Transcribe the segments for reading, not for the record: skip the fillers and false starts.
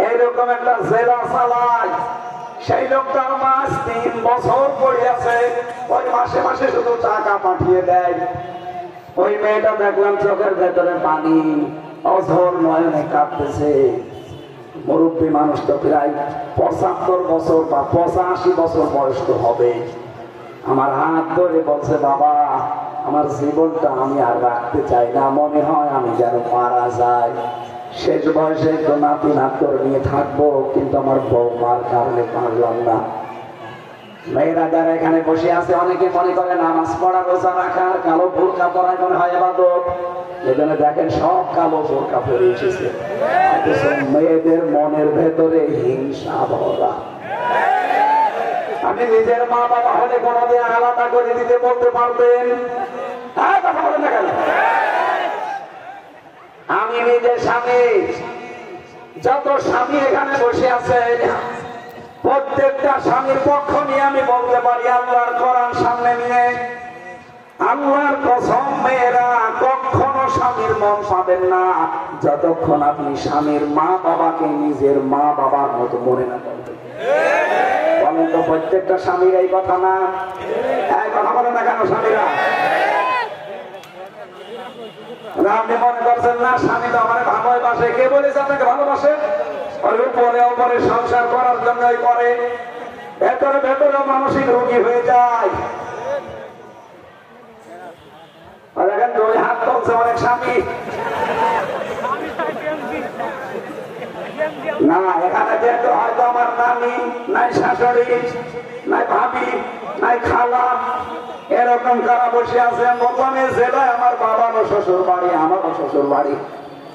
এইরকম একটা জেলা চালায়, সেই লোকটার মাস 3 বছর পড়ে আছে, ওই মাসে মাসে শুধু টাকা পাঠিয়ে দেয়। ওই মেয়েটা দেখলাম চোখের ভেতরে পানি, অঝর নয়নে কাঁদতেছে। মুরব্বী মানুষ তো প্রায় 75 বছর বা 85 বছর বয়স তো হবে। আমার হাত ধরে বলছে, বাবা আমার জীবনটা আমি আর রাখতে চাই না, মনে হয় আমি যেন মারা যাই। শেষ বয়সে তো নাতি নাতর নিয়ে থাকবো, কিন্তু আমার বৌমার কারণে পারলাম না। মেয়েরা যারা এখানে বসে আছে অনেকে মনে করে নামাজ পড়া, রোজা রাখা, কালো বোরকা পরায় মনে হয় ইবাদত। এজন্য দেখেন সব কালো বোরকা পরে এসেছে, মেয়েদের মনের ভেতরে হিংসা ভরা। আপনি নিজের মা বাবা হলে কোনোদিন আলাদা করে দিতে বলতে পারবেন? হ্যাঁ, কথা বলেন না কেন? আমি নিজের স্বামী, যত স্বামী এখানে বসে আছে প্রত্যেকটা স্বামীর পক্ষ নিয়ে আমি বলতে পারি, আল্লাহর কোরআন সামনে নিয়ে, আল্লাহর কসম মেয়েরা কখনো স্বামীর মন পাবেন না যতক্ষণ আপনি স্বামীর মা বাবাকে নিজের মা বাবার মতো মনে না করবেন। বলেন তো প্রত্যেকটা স্বামীর এই কথা না? এই কথা বলেন না কেন স্বামীরা? আপনি মনে করছেন না স্বামী তো আমার ভালোবাসে? কে বলেছে আপনাকে ভালোবাসে? ওই উপরে উপরে সংসার করার জন্য করে, ভেতরে ভেতরে মানসিক রোগী হয়ে যায়। দেখেন দুই হাত তুলছে অনেক স্বামী। না, এখানে যেহেতু হয়তো আমার নানি নাই, শাশুড়ি নাই, ভাবি নাই, খালা, এরকম কারা বসে আছে। বললাম এই জেলায় আমার বাবারও শ্বশুর বাড়ি, আমারও শ্বশুর বাড়ি।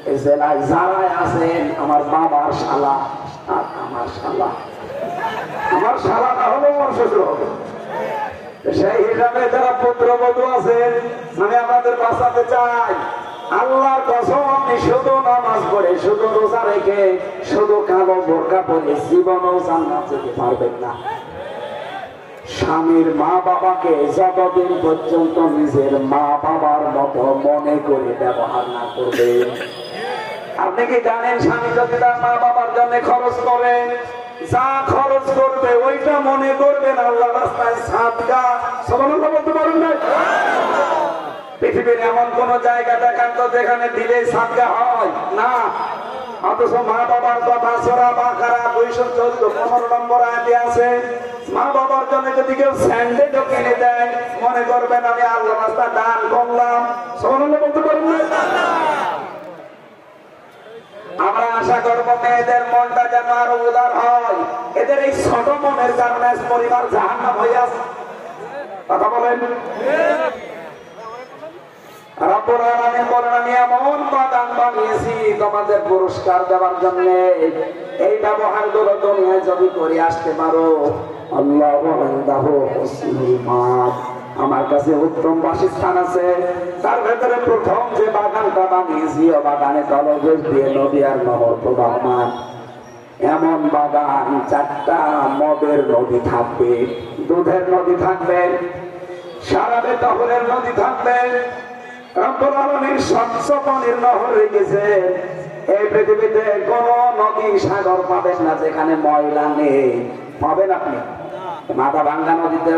এই জেলায় যারাই আছেন আমার বাবার শালা আর আমার শালা, আমার শালাটা হলো আমার শ্বশুর হবে। সেই হিসাবে যারা পুত্রবধূ আছেন আমি আপনাদের বাঁচাতে চাই। আল্লাহর কসম আপনি শুধু নামাজ পড়ে, শুধু রোজা রেখে, শুধু কালো বোরকা পরে জীবনেও জান্নাত যেতে পারবেন না। স্বামীর মা বাবাকে যতদিন পর্যন্ত নিজের মা বাবার মতো মনে করে ব্যবহার না করবে। আপনি কি জানেন স্বামী যদি তার মা বাবার জন্য খরচ করে, যা খরচ করবে ওইটা মনে করবেন আল্লাহর রাস্তায় সাদকা। সুবহানাল্লাহ বলতে পারেন না? পৃথিবীর এমন কোন জায়গা দেখান তো যেখানে দিলে সাদকা হয় না। অথচ মা বাবার কথা সূরা বাকারা 214-15 নম্বর আয়াতে আছে, মা বাবার জন্য যদি কেউ স্যান্ডেলও কিনে দেয় মনে করবেন আমি আল্লাহর রাস্তায় দান করলাম। সুবহানাল্লাহ বলতে পারেন না? আমরা আশা করবো মেয়েদের মনটা যেন আরো উদার হয়। এদের এই ছোট মনের কারণে পরিবার জাহান্নাম হয়ে আছে। কথা বলেন। রব্বুল আলামিন বলেন, আমি এমন বাগান বানিয়েছি তোমাদের পুরস্কার দেওয়ার জন্য। এই ব্যবহারগুলো দুনিয়ায় যদি করে আসতে পারো, আল্লাহু ইনদাহু হুসনুল মাআব, আমার কাছে উত্তম বাসস্থান আছে। তার ভেতরে প্রথম যে বাগানটা বানিয়েছি, ও বাগানে তলদেশ দিয়ে নদী আর নহর প্রবাহমান। এমন বাগান 4টা মদের নদী থাকবে, দুধের নদী থাকবে, শরাবের তহরের নদী থাকবে। রব্বুল আলামিন স্বচ্ছ পানির নহর রেখেছে। এই পৃথিবীতে কোন নদী সাগর পাবেন না যেখানে ময়লা নেই। পাবেন আপনি? মাথা ভাঙ্গা নদীতে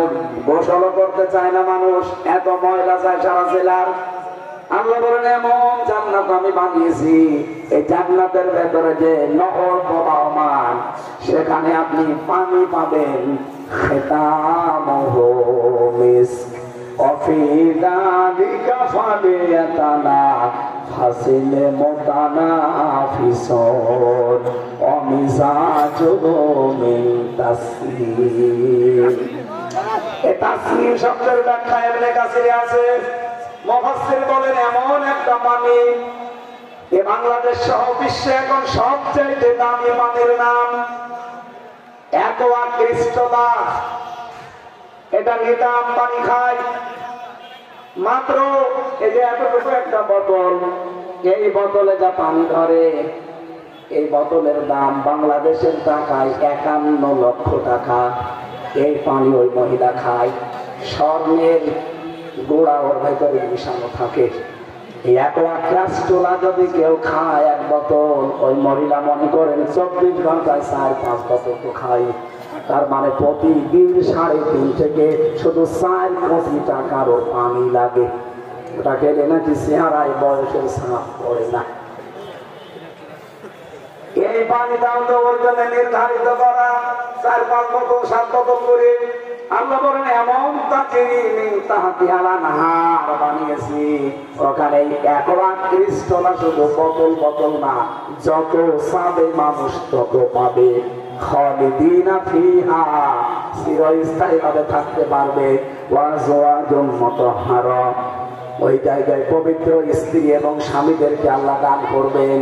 গোসল করতে চায় না মানুষ, এত ময়লা যায় সারা জেলার। আল্লাহ বলেন এমন জান্নাত আমি বানিয়েছি, এই জান্নাতের ভেতরে যে নহর প্রবাহমান, সেখানে আপনি পানি পাবেন খিতামুহু মিস্ক وفي ذلك فليتنافس المتنافسون ومزاجه من تسنيم। এই তাসনিম শব্দের ব্যাখ্যা ইবনে কাসিরে আছে। মুফাসসির বলেন এমন একটা পানি, এই বাংলাদেশ সহ বিশ্বে এখন সবচেয়ে দামি পানির নাম অ্যাকোয়া ক্রিস্টালা। এটা নিতাম পানি খায় মাত্র এই যে এতটুকু একটা বোতল, এই বোতলে যা পানি ধরে, এই বোতলের দাম বাংলাদেশের টাকায় 51 লক্ষ টাকা। এই পানি ওই মহিলা খায়, স্বর্ণের গোড়া ওর ভেতরে মিশানো থাকে। এক লাখ তোলা যদি কেউ খায় এক বোতল, ওই মহিলা মনে করেন 24 ঘন্টায় 4-5 বোতল তো খাই। তার মানে প্রতিদিন 3.5 থেকে শুধু 4 কোটি টাকারও পানি লাগে। ওটা খেলে নাকি চেহারায় বয়সের ছাপ পড়ে না। এই পানিটাও তো ওর জন্য নির্ধারিত করা 4-5 বোতল 7 বোতল করে। আল্লাহ বলেন এমন নাহার বানিয়েছি, ওখানে 1 লাখ তোলা শুধু বোতল বোতল না, যত চাবে মানুষ তত পাবে। খালিদিনা ফিহা, চিরস্থায়ী ভাবে থাকতে পারবে। ওয়াজওয়াজুম মুতাহহারা, ওই জায়গায় পবিত্র স্ত্রী এবং স্বামীদেরকে আল্লাহ দান করবেন।